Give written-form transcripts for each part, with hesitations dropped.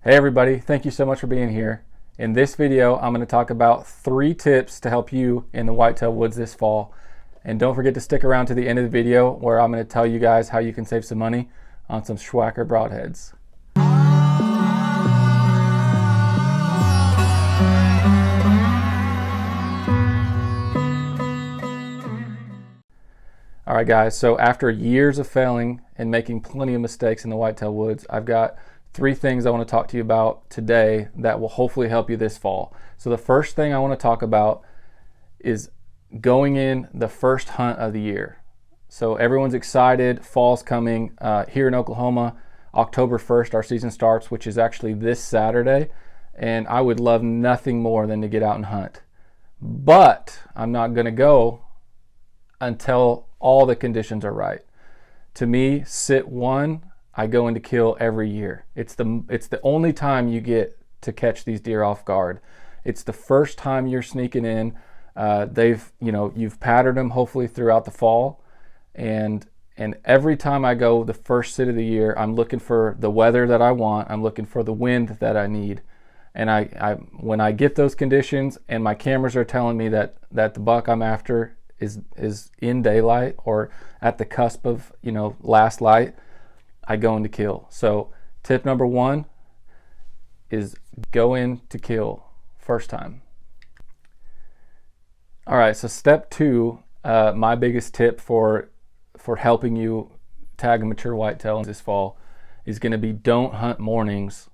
Hey everybody, thank you so much for being here. In this video, I'm going to talk about 3 tips to help you in the whitetail woods this fall. And don't forget to stick around to the end of the video where I'm going to tell you guys how you can save some money on some Schwacker broadheads. Alright guys, so after years of failing and making plenty of mistakes in the whitetail woods, I've got 3 things I want to talk to you about today that will hopefully help you this fall. So the first thing I want to talk about is going in the first hunt of the year. So everyone's excited, fall's coming. Here in Oklahoma, October 1st our season starts, which is actually this Saturday, and I would love nothing more than to get out and hunt. But I'm not going to go until all the conditions are right. To me, sit 1, I go into kill every year. It's the only time you get to catch these deer off guard. It's the first time you're sneaking in. You've patterned them hopefully throughout the fall, and every time I go the first sit of the year, I'm looking for the weather that I want. I'm looking for the wind that I need. And when I get those conditions and my cameras are telling me that the buck I'm after is in daylight or at the cusp of last light, I go into kill. So tip number 1 is go in to kill first time. All right, so step 2, my biggest tip for helping you tag a mature whitetail this fall is going to be don't hunt mornings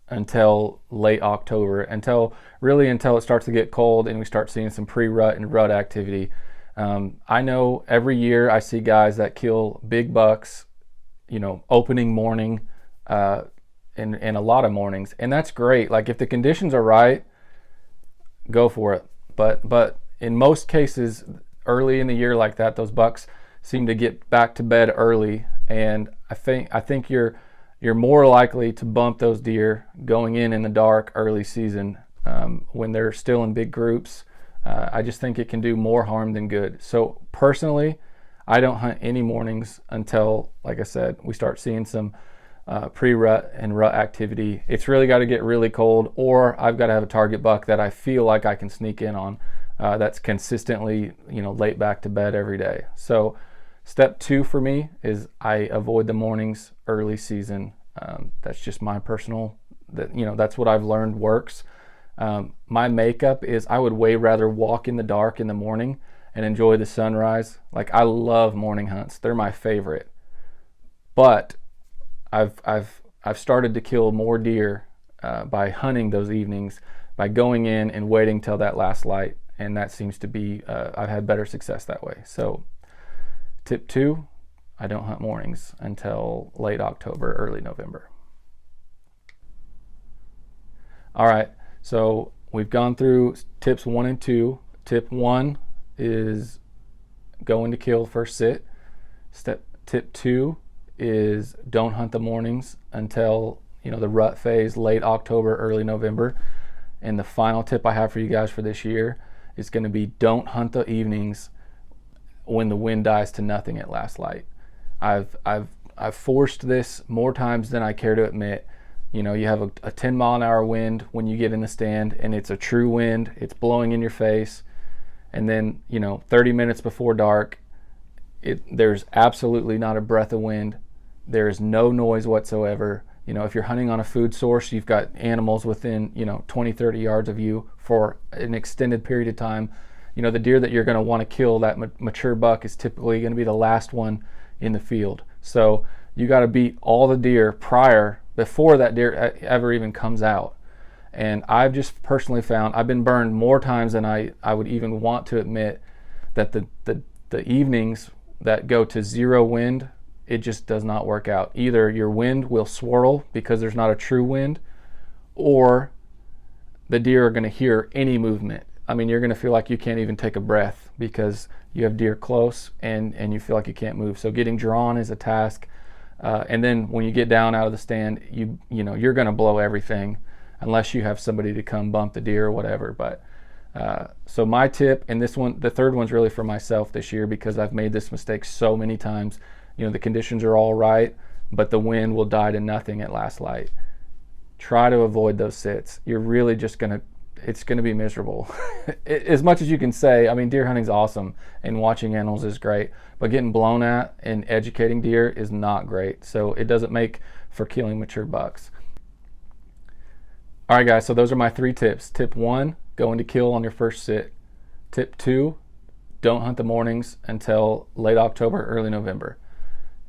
until late October, until it starts to get cold and we start seeing some pre-rut and rut activity. I know every year I see guys that kill big bucks, opening morning, and a lot of mornings, and that's great. Like if the conditions are right, go for it. But in most cases, early in the year like that, those bucks seem to get back to bed early, and I think you're more likely to bump those deer going in the dark early season when they're still in big groups. I just think it can do more harm than good. So personally, I don't hunt any mornings until, like I said, we start seeing some pre-rut and rut activity. It's really got to get really cold, or I've got to have a target buck that I feel like I can sneak in on that's consistently late back to bed every day. So step 2 for me is I avoid the mornings early season. That's just my personal, that's what I've learned works. My makeup is I would way rather walk in the dark in the morning and enjoy the sunrise. Like I love morning hunts. They're my favorite. But I've started to kill more deer by hunting those evenings, by going in and waiting till that last light, and that seems to be I've had better success that way. So tip 2, I don't hunt mornings until late October, early November. All right. So we've gone through tips 1 and 2. Tip 1 is go into kill first sit. Tip 2 is don't hunt the mornings until the rut phase, late October, early November. And the final tip I have for you guys for this year is going to be don't hunt the evenings when the wind dies to nothing at last light. I've forced this more times than I care to admit. You have a 10-mile-an-hour wind when you get in the stand, and it's a true wind. It's blowing in your face. And then, 30 minutes before dark, there's absolutely not a breath of wind. There is no noise whatsoever. If you're hunting on a food source, you've got animals within, 20, 30 yards of you for an extended period of time. The deer that you're going to want to kill, that mature buck, is typically going to be the last one in the field. So you got to beat all the deer before that deer ever even comes out. And I've just personally found I've been burned more times than I would even want to admit that the evenings that go to 0 wind, it just does not work out. Either your wind will swirl because there's not a true wind, or the deer are going to hear any movement. I mean, you're going to feel like you can't even take a breath because you have deer close and you feel like you can't move. So getting drawn is a task. And then when you get down out of the stand, you're going to blow everything unless you have somebody to come bump the deer or whatever. But so my tip, and this one, the third one's really for myself this year because I've made this mistake so many times. The conditions are all right, but the wind will die to nothing at last light. try to avoid those sits. You're really just it's gonna be miserable. As much as you can say, I mean, deer hunting's awesome and watching animals is great, but getting blown at and educating deer is not great. So it doesn't make for killing mature bucks. All right, guys, so those are my 3 tips. Tip 1, go into kill on your first sit. Tip 2, don't hunt the mornings until late October, early November.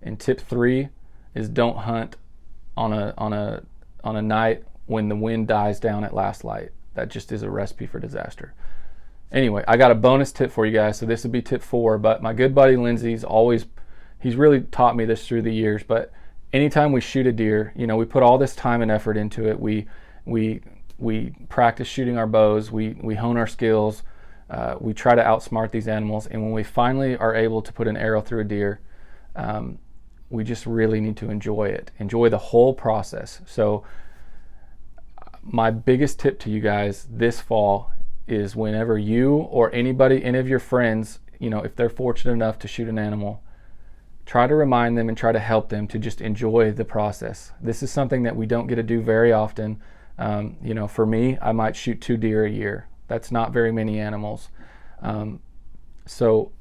And tip 3 is don't hunt on a night when the wind dies down at last light. That just is a recipe for disaster. Anyway, I got a bonus tip for you guys. So this would be tip 4, but my good buddy Lindsay's he's really taught me this through the years, but anytime we shoot a deer, you know, we put all this time and effort into it. We practice shooting our bows, we hone our skills, we try to outsmart these animals, and when we finally are able to put an arrow through a deer, we just really need to enjoy the whole process. So my biggest tip to you guys this fall is whenever you or any of your friends, you know, if they're fortunate enough to shoot an animal, try to remind them and try to help them to just enjoy the process. This is something that we don't get to do very often. You know, for me, I might shoot 2 deer a year. That's not very many animals. So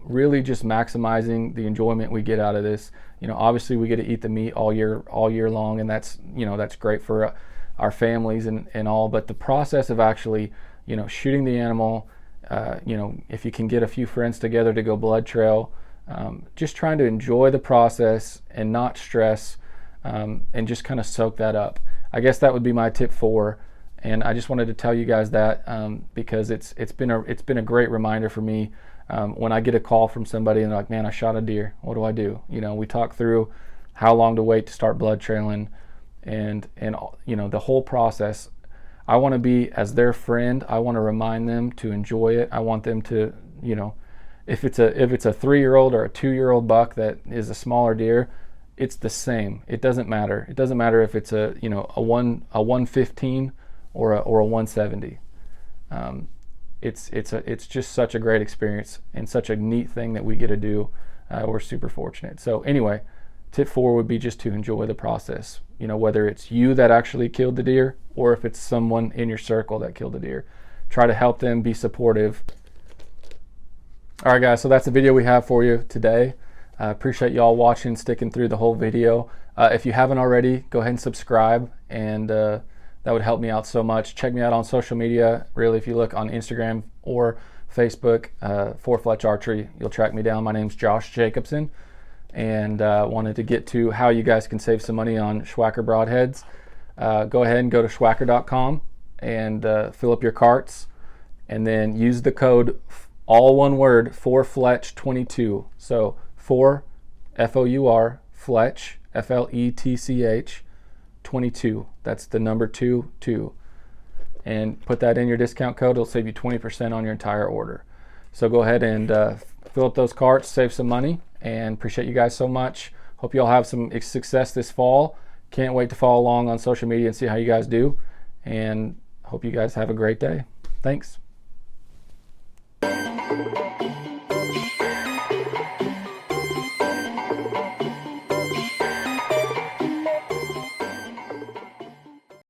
really just maximizing the enjoyment we get out of this. You know, obviously we get to eat the meat all year long, and that's, you know, that's great for our families and all, but the process of actually, you know, shooting the animal, you know, if you can get a few friends together to go blood trail, just trying to enjoy the process and not stress, and just kind of soak that up. I guess that would be my tip 4, and I just wanted to tell you guys that because it's been a great reminder for me. When I get a call from somebody and they're like, man, I shot a deer, what do I do? You know, we talk through how long to wait to start blood trailing, and you know, the whole process. I want to be as their friend. I want to remind them to enjoy it. I want them to, you know, if it's a 3-year-old or a 2-year-old buck that is a smaller deer, it's the same. It doesn't matter. It doesn't matter if it's a 115 or a 170. It's just such a great experience and such a neat thing that we get to do. We're super fortunate. So anyway, tip 4 would be just to enjoy the process. You know, whether it's you that actually killed the deer or if it's someone in your circle that killed the deer, try to help them, be supportive. All right, guys, so that's the video we have for you today. Appreciate y'all watching, sticking through the whole video. If you haven't already, go ahead and subscribe, and that would help me out so much. Check me out on social media. Really, if you look on Instagram or Facebook for Fletch Archery, you'll track me down. My name's Josh Jacobson, and wanted to get to how you guys can save some money on Schwacker broadheads. Go ahead and go to schwacker.com and fill up your carts, and then use the code, all one word, for Fletch 22. So for FOUR Fletch FLETCH 22. That's the number 22. And put that in your discount code. It'll save you 20% on your entire order. So go ahead and fill up those carts, save some money, and appreciate you guys so much. Hope you all have some success this fall. Can't wait to follow along on social media and see how you guys do. And hope you guys have a great day. Thanks.